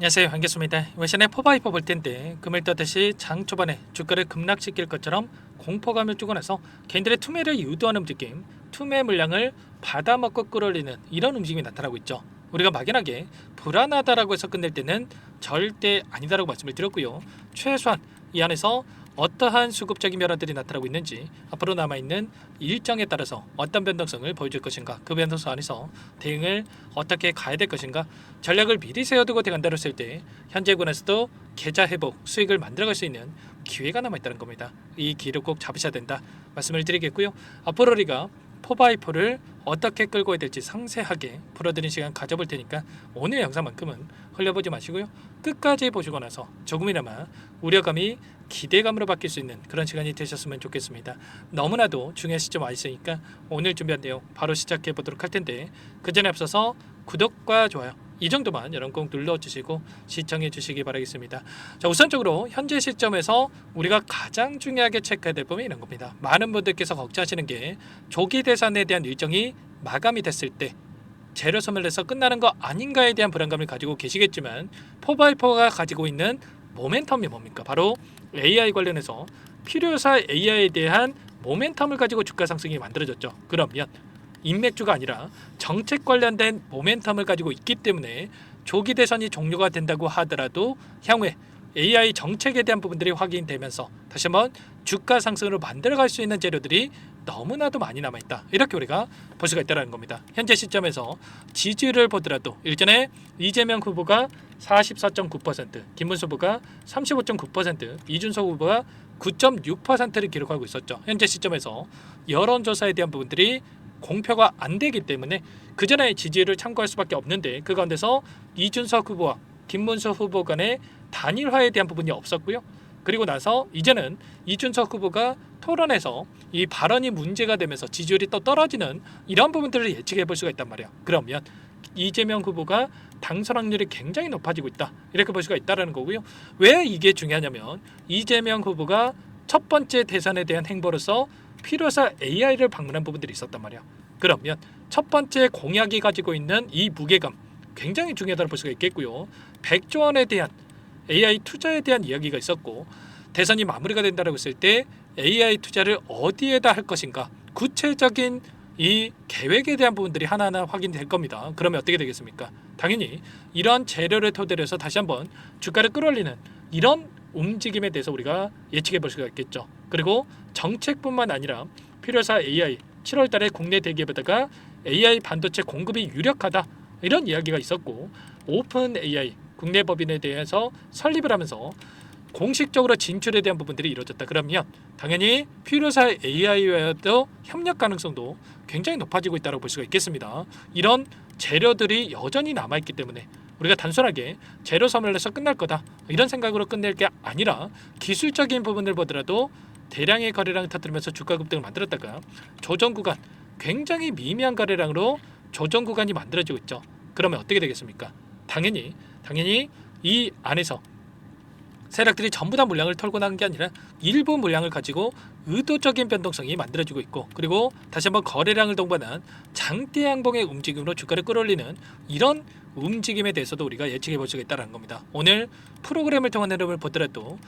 안녕하세요, 반갑습니다. 이번 시간에 포바이퍼 볼 텐데 금을 떴듯이 장 초반에 주가를 급락시킬 것처럼 공포감을 주고 나서 개인들의 투매를 유도하는 움직임, 투매 물량을 받아먹고 끌어올리는 이런 움직임이 나타나고 있죠. 우리가 막연하게 불안하다라고 해서 끝낼 때는 절대 아니다라고 말씀을 드렸고요. 최소한 이 안에서 어떠한 수급적인 변화들이 나타나고 있는지, 앞으로 남아있는 일정에 따라서 어떤 변동성을 보여줄 것인가, 그 변동성 안에서 대응을 어떻게 가야 될 것인가, 전략을 미리 세워두고 대응한다고 했을 때 현재 구간에서도 계좌 회복, 수익을 만들어갈 수 있는 기회가 남아있다는 겁니다. 이 기회를 꼭 잡으셔야 된다 말씀을 드리겠고요. 앞으로 우리가 포바이포를 어떻게 끌고 해야 될지 상세하게 풀어드리는 시간 가져볼 테니까 오늘 영상만큼은 흘려보지 마시고요. 끝까지 보시고 나서 조금이나마 우려감이 기대감으로 바뀔 수 있는 그런 시간이 되셨으면 좋겠습니다. 너무나도 중요한 시점 와 있으니까 오늘 준비한 내용 바로 시작해 보도록 할 텐데, 그 전에 앞서서 구독과 좋아요 이 정도만 여러분 꼭 눌러주시고 시청해 주시기 바라겠습니다. 자, 우선적으로 현재 시점에서 우리가 가장 중요하게 체크해야 될 부분이 이런 겁니다. 많은 분들께서 걱정하시는 게 조기 대선에 대한 일정이 마감이 됐을 때 재료 소멸해서 끝나는 거 아닌가에 대한 불안감을 가지고 계시겠지만, 포바이퍼가 가지고 있는 모멘텀이 뭡니까? 바로 AI 관련해서 필요사 AI에 대한 모멘텀을 가지고 주가 상승이 만들어졌죠. 그러면 인맥주가 아니라 정책 관련된 모멘텀을 가지고 있기 때문에 조기 대선이 종료가 된다고 하더라도 향후에 AI 정책에 대한 부분들이 확인되면서 다시 한번 주가 상승으로 만들어갈 수 있는 재료들이 너무나도 많이 남아있다, 이렇게 우리가 볼 수가 있다는 겁니다. 현재 시점에서 지지를 보더라도 일전에 이재명 후보가 44.9%, 김문수 후보가 35.9%, 이준석 후보가 9.6%를 기록하고 있었죠. 현재 시점에서 여론조사에 대한 부분들이 공표가 안 되기 때문에 그 전에 지지율을 참고할 수밖에 없는데, 그 가운데서 이준석 후보와 김문수 후보 간의 단일화에 대한 부분이 없었고요. 그리고 나서 이제는 이준석 후보가 토론에서 이 발언이 문제가 되면서 지지율이 또 떨어지는 이런 부분들을 예측해 볼 수가 있단 말이에요. 그러면 이재명 후보가 당선 확률이 굉장히 높아지고 있다, 이렇게 볼 수가 있다는 거고요. 왜 이게 중요하냐면 이재명 후보가 첫 번째 대선에 대한 행보로서 필요사 AI를 방문한 부분들이 있었단 말이야. 그러면 첫 번째 공약이 가지고 있는 이 무게감 굉장히 중요하다고 볼 수가 있겠고요. 100조 원에 대한 AI 투자에 대한 이야기가 있었고, 대선이 마무리가 된다고 했을 때 AI 투자를 어디에다 할 것인가, 구체적인 이 계획에 대한 부분들이 하나하나 확인될 겁니다. 그러면 어떻게 되겠습니까? 당연히 이런 재료를 토대로 해서 다시 한번 주가를 끌어올리는 이런 움직임에 대해서 우리가 예측해 볼 수가 있겠죠. 그리고 정책뿐만 아니라 필요사 AI 7월 달에 국내 대기업에다가 AI 반도체 공급이 유력하다, 이런 이야기가 있었고, 오픈 AI 국내 법인에 대해서 설립을 하면서 공식적으로 진출에 대한 부분들이 이루어졌다. 그러면 당연히 필요사 AI와도 협력 가능성도 굉장히 높아지고 있다고 볼 수가 있겠습니다. 이런 재료들이 여전히 남아있기 때문에 우리가 단순하게 재료 소멸해서 끝날 거다, 이런 생각으로 끝낼 게 아니라 기술적인 부분을 보더라도 대량의 거래량을 터뜨리면서 주가 급등을 만들었다가 조정 구간, 굉장히 미미한 거래량으로 조정 구간이 만들어지고 있죠. 그러면 어떻게 되겠습니까? 당연히 이 안에서 세력들이 전부 다 물량을 털고 나는 게 아니라 일부 물량을 가지고 의도적인 변동성이 만들어지고 있고, 그리고 다시 한번 거래량을 동반한 장대 양봉의 움직임으로 주가를 끌어올리는 이런 움직임에 대해서도 우리가 예측해 볼 수가 있다는 겁니다. 오늘 프로그램을 통한 흐름을 보더라도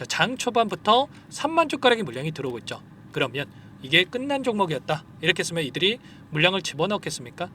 장 초반부터 3만 주가량의 물량이 들어오고 있죠. 그러면 이게 끝난 종목이었다, 이렇게 했으면 이들이 물량을 집어넣겠습니까?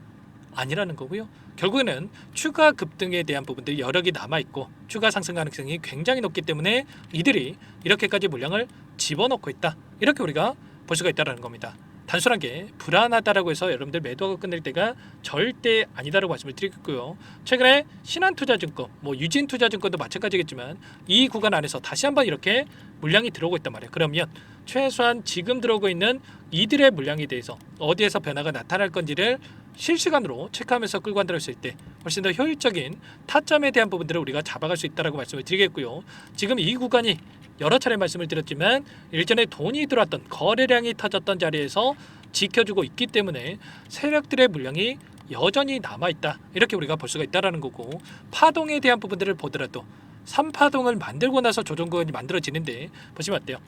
아니라는 거고요. 결국에는 추가 급등에 대한 부분들이 여러 개 남아있고 추가 상승 가능성이 굉장히 높기 때문에 이들이 이렇게까지 물량을 집어넣고 있다, 이렇게 우리가 볼 수가 있다는 겁니다. 단순하게 불안하다라고 해서 여러분들 매도하고 끝낼 때가 절대 아니다라고 말씀을 드리겠고요. 최근에 신한투자증권, 유진투자증권도 마찬가지겠지만 이 구간 안에서 다시 한번 이렇게 물량이 들어오고 있단 말이에요. 그러면 최소한 지금 들어오고 있는 이들의 물량에 대해서 어디에서 변화가 나타날 건지를 실시간으로 체크하면서 끌고 간다고 했을 때 훨씬 더 효율적인 타점에 대한 부분들을 우리가 잡아갈 수 있다고 말씀을 드리겠고요. 지금 이 구간이 여러 차례 말씀을 드렸지만 일전에 돈이 들어왔던 거래량이 터졌던 자리에서 지켜주고 있기 때문에 세력들의 물량이 여전히 남아있다, 이렇게 우리가 볼 수가 있다는 거고, 파동에 대한 부분들을 보더라도 3파동을 만들고 나서 조정구간이 만들어지는데 보시면 어때요?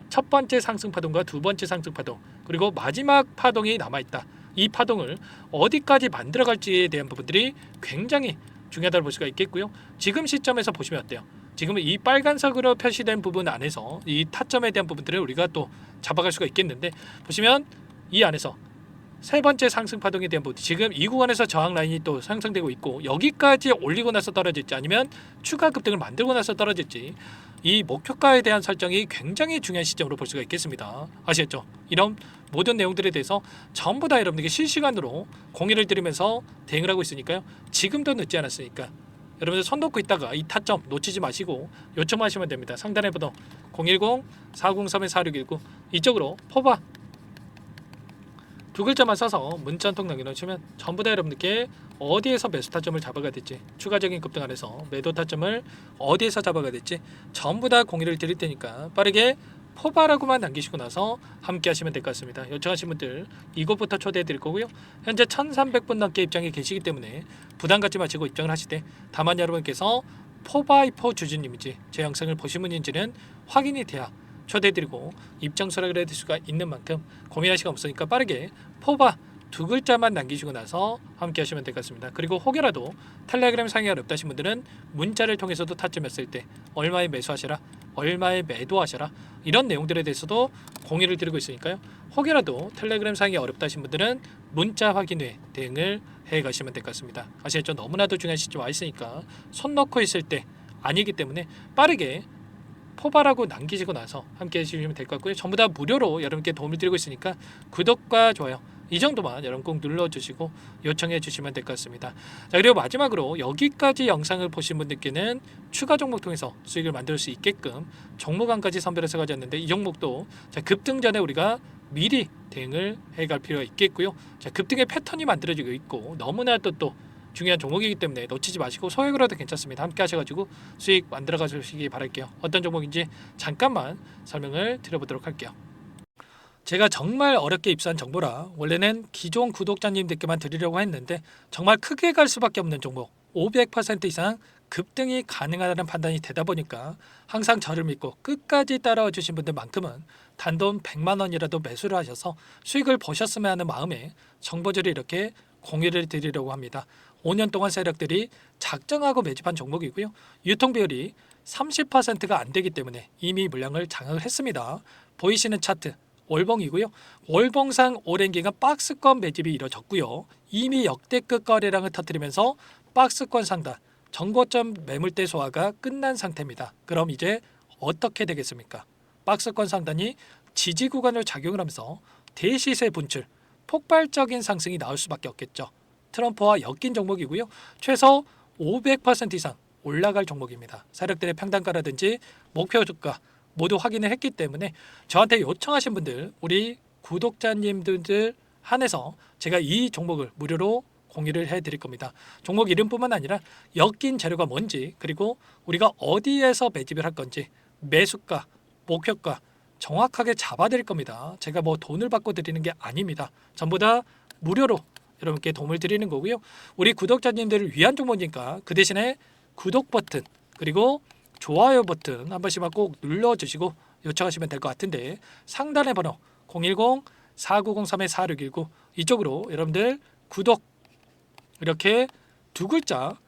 첫 번째 상승 파동과 두 번째 상승 파동, 그리고 마지막 파동이 남아있다. 이 파동을 어디까지 만들어갈지에 대한 부분들이 굉장히 중요하다고 볼 수가 있겠고요. 지금 시점에서 보시면 어때요? 지금 이 빨간색으로 표시된 부분 안에서 이 타점에 대한 부분들을 우리가 또 잡아갈 수가 있겠는데, 보시면 이 안에서 세 번째 상승 파동에 대한 부분, 지금 이 구간에서 저항 라인이 또 상승되고 있고, 여기까지 올리고 나서 떨어질지 아니면 추가 급등을 만들고 나서 떨어질지, 이 목표가에 대한 설정이 굉장히 중요한 시점으로 볼 수가 있겠습니다. 아시겠죠? 이런 모든 내용들에 대해서 전부 다 여러분들에게 실시간으로 공유를 드리면서 대응을 하고 있으니까요. 지금도 늦지 않았으니까 여러분들 손 놓고 있다가 이 타점 놓치지 마시고 요청하시면 됩니다. 상단에 번호 010-403-4619 이쪽으로 포바 두 글자만 써서 문자 한 통 남겨놓으시면 전부 다 여러분들께 어디에서 매수 타점을 잡아가야 될지, 추가적인 급등 안에서 매도 타점을 어디에서 잡아가야 될지 전부 다 공유를 드릴 테니까 빠르게 포바라고만 남기시고 나서 함께 하시면 될 것 같습니다. 요청하신 분들 이곳부터 초대해 드릴 거고요. 현재 1300분 넘게 입장이 계시기 때문에 부담 갖지 마시고 입장을 하시되, 다만 여러분께서 포바이포 주주님인지 제 영상을 보신 분인지는 확인이 돼야 초대해드리고 입장 수락을 해드릴 수가 있는 만큼 고민할 시간 없으니까 빠르게 포바 두 글자만 남기시고 나서 함께 하시면 될 것 같습니다. 그리고 혹여라도 텔레그램 상의 어렵다신 분들은 문자를 통해서도 타점했을 때 얼마에 매수하셔라, 얼마에 매도하셔라, 이런 내용들에 대해서도 공유를 드리고 있으니까요. 혹여라도 텔레그램 상의 어렵다신 분들은 문자 확인 후에 대응을 해 가시면 될 것 같습니다. 아시겠죠? 너무나도 중요한 시점 와 있으니까 손 넣고 있을 때 아니기 때문에 빠르게 포바라고 남기시고 나서 함께 해주시면 될 것 같고요. 전부 다 무료로 여러분께 도움을 드리고 있으니까 구독과 좋아요 이 정도만 여러분 꼭 눌러주시고 요청해 주시면 될 것 같습니다. 자, 그리고 마지막으로 여기까지 영상을 보신 분들께는 추가 종목 통해서 수익을 만들 수 있게끔 종목안까지 선별해서 가졌는데, 이 종목도 자, 급등 전에 우리가 미리 대응을 해갈 필요가 있겠고요. 자, 급등의 패턴이 만들어지고 있고 너무나 또 중요한 종목이기 때문에 놓치지 마시고 소액으로도 괜찮습니다. 함께 하셔가지고 수익 만들어 가시기 바랄게요. 어떤 종목인지 잠깐만 설명을 드려보도록 할게요. 제가 정말 어렵게 입수한 정보라 원래는 기존 구독자님들께만 드리려고 했는데, 정말 크게 갈 수밖에 없는 종목, 500% 이상 급등이 가능하다는 판단이 되다 보니까 항상 저를 믿고 끝까지 따라와 주신 분들만큼은 단돈 100만 원이라도 매수를 하셔서 수익을 보셨으면 하는 마음에 정보들을 이렇게 공유를 드리려고 합니다. 5년 동안 세력들이 작정하고 매집한 종목이고요. 유통 비율이 30%가 안 되기 때문에 이미 물량을 장악을 했습니다. 보이시는 차트 월봉이고요. 월봉상 오랜 기간 박스권 매집이 이뤄졌고요. 이미 역대급 거래량을 터뜨리면서 박스권 상단 정고점 매물대 소화가 끝난 상태입니다. 그럼 이제 어떻게 되겠습니까? 박스권 상단이 지지 구간을 작용을 하면서 대시세 분출, 폭발적인 상승이 나올 수밖에 없겠죠. 트럼프와 엮인 종목이고요. 최소 500% 이상 올라갈 종목입니다. 세력들의 평단가라든지 목표 주가 모두 확인을 했기 때문에 저한테 요청하신 분들, 우리 구독자님들 한해서 제가 이 종목을 무료로 공유를 해드릴 겁니다. 종목 이름뿐만 아니라 엮인 재료가 뭔지, 그리고 우리가 어디에서 매집을 할 건지, 매수가, 목표가 정확하게 잡아드릴 겁니다. 제가 뭐 돈을 받고 드리는 게 아닙니다. 전부 다 무료로 여러분께 도움을 드리는 거고요. 우리 구독자님들을 위한 종목이니까 그 대신에 구독 버튼 그리고 좋아요 버튼 한 번씩만 꼭 눌러주시고 요청하시면 될 것 같은데, 상단의 번호 010-4903-4619 이쪽으로 여러분들 구독 이렇게 두 글자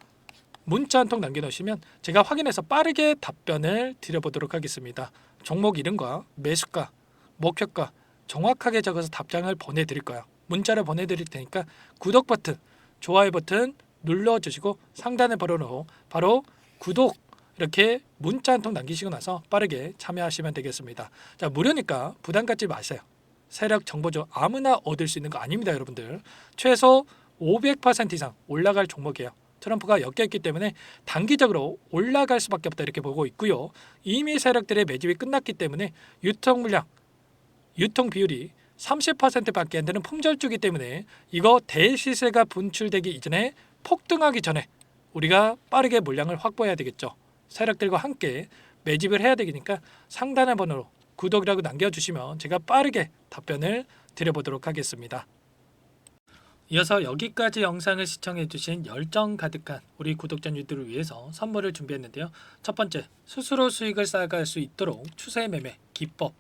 문자 한 통 남겨놓으시면 제가 확인해서 빠르게 답변을 드려보도록 하겠습니다. 종목 이름과 매수가, 목표가 정확하게 적어서 답장을 보내드릴 거예요. 문자를 보내드릴 테니까 구독 버튼, 좋아요 버튼 눌러주시고 상단의 번호로 바로 구독 이렇게 문자 한 통 남기시고 나서 빠르게 참여하시면 되겠습니다. 자, 무료니까 부담 갖지 마세요. 세력 정보죠. 아무나 얻을 수 있는 거 아닙니다, 여러분들. 최소 500% 이상 올라갈 종목이에요. 트럼프가 엮여있기 때문에 단기적으로 올라갈 수밖에 없다 이렇게 보고 있고요. 이미 세력들의 매집이 끝났기 때문에 유통 물량, 유통 비율이 30%밖에 안 되는 품절주기 때문에 이거 대시세가 분출되기 이전에 폭등하기 전에 우리가 빠르게 물량을 확보해야 되겠죠. 세력들과 함께 매집을 해야 되니까 상단의 번호로 구독이라고 남겨주시면 제가 빠르게 답변을 드려보도록 하겠습니다. 이어서 여기까지 영상을 시청해주신 열정 가득한 우리 구독자님들을 위해서 선물을 준비했는데요. 첫 번째, 스스로 수익을 쌓아갈 수 있도록 추세 매매 기법,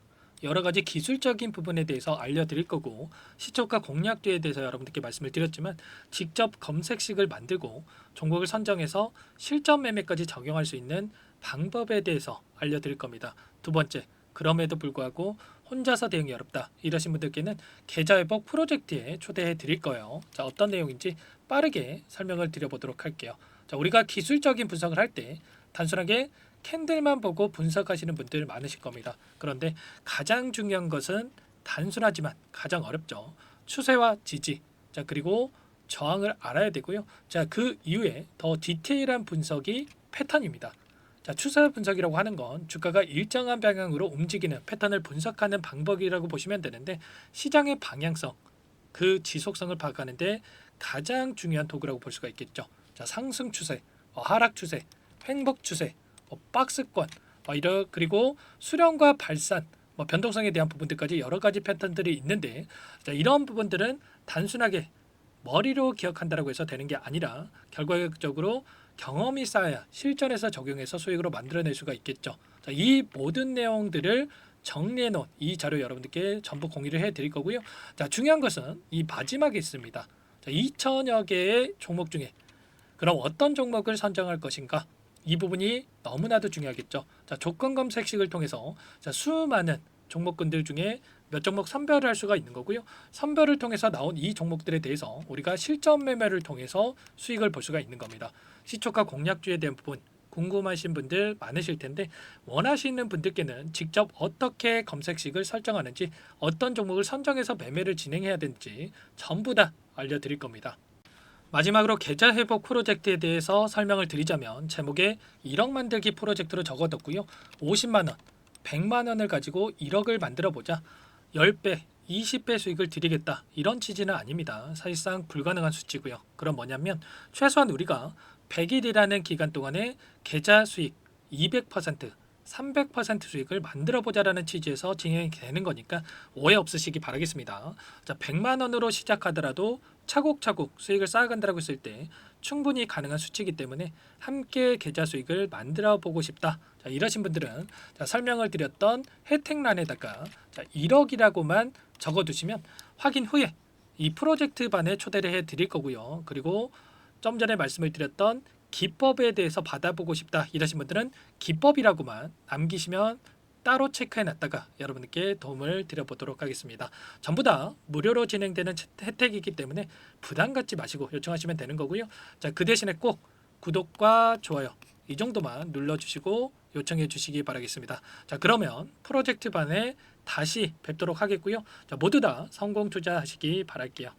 여러 가지 기술적인 부분에 대해서 알려드릴 거고, 시초가 공략주에 대해서 여러분들께 말씀을 드렸지만 직접 검색식을 만들고 종목을 선정해서 실전 매매까지 적용할 수 있는 방법에 대해서 알려드릴 겁니다. 두 번째, 그럼에도 불구하고 혼자서 대응이 어렵다 이러신 분들께는 계좌회복 프로젝트에 초대해 드릴 거예요. 자, 어떤 내용인지 빠르게 설명을 드려보도록 할게요. 자, 우리가 기술적인 분석을 할 때 단순하게 캔들만 보고 분석하시는 분들 많으실 겁니다. 그런데 가장 중요한 것은 단순하지만 가장 어렵죠. 추세와 지지, 자, 그리고 저항을 알아야 되고요. 자, 그 이후에 더 디테일한 분석이 패턴입니다. 자, 추세 분석이라고 하는 건 주가가 일정한 방향으로 움직이는 패턴을 분석하는 방법이라고 보시면 되는데, 시장의 방향성, 그 지속성을 파악하는데 가장 중요한 도구라고 볼 수가 있겠죠. 자, 상승 추세, 하락 추세, 횡복 추세, 박스권, 그리고 수렴과 발산, 변동성에 대한 부분들까지 여러 가지 패턴들이 있는데, 자, 이런 부분들은 단순하게 머리로 기억한다라고 해서 되는 게 아니라 결과적으로 경험이 쌓아야 실전에서 적용해서 수익으로 만들어낼 수가 있겠죠. 자, 이 모든 내용들을 정리해 놓은 이 자료 여러분들께 전부 공유를 해 드릴 거고요. 자, 중요한 것은 이 마지막에 있습니다. 자, 2천여 개의 종목 중에 그럼 어떤 종목을 선정할 것인가? 이 부분이 너무나도 중요하겠죠. 자, 조건 검색식을 통해서 수많은 종목군들 중에 몇 종목 선별을 할 수가 있는 거고요. 선별을 통해서 나온 이 종목들에 대해서 우리가 실전 매매를 통해서 수익을 볼 수가 있는 겁니다. 시초가 공략주에 대한 부분 궁금하신 분들 많으실 텐데, 원하시는 분들께는 직접 어떻게 검색식을 설정하는지, 어떤 종목을 선정해서 매매를 진행해야 되는지 전부 다 알려드릴 겁니다. 마지막으로 계좌 회복 프로젝트에 대해서 설명을 드리자면, 제목에 1억 만들기 프로젝트로 적어뒀고요. 50만 원, 100만 원을 가지고 1억을 만들어 보자. 10배, 20배 수익을 드리겠다. 이런 취지는 아닙니다. 사실상 불가능한 수치고요. 그럼 뭐냐면 최소한 우리가 100일이라는 기간 동안에 계좌 수익 200%, 300% 수익을 만들어 보자라는 취지에서 진행이 되는 거니까 오해 없으시기 바라겠습니다. 자, 100만 원으로 시작하더라도 차곡차곡 수익을 쌓아간다고 했을 때 충분히 가능한 수치이기 때문에 함께 계좌 수익을 만들어 보고 싶다. 자, 이러신 분들은 설명을 드렸던 혜택란에다가 1억이라고만 적어두시면 확인 후에 이 프로젝트 반에 초대를 해 드릴 거고요. 그리고 좀 전에 말씀을 드렸던 기법에 대해서 받아보고 싶다 이러신 분들은 기법이라고만 남기시면 따로 체크해 놨다가 여러분께 도움을 드려보도록 하겠습니다. 전부 다 무료로 진행되는 혜택이기 때문에 부담 갖지 마시고 요청하시면 되는 거고요. 자, 그 대신에 꼭 구독과 좋아요 이 정도만 눌러주시고 요청해 주시기 바라겠습니다. 자, 그러면 프로젝트 반에 다시 뵙도록 하겠고요. 자, 모두 다 성공 투자하시기 바랄게요.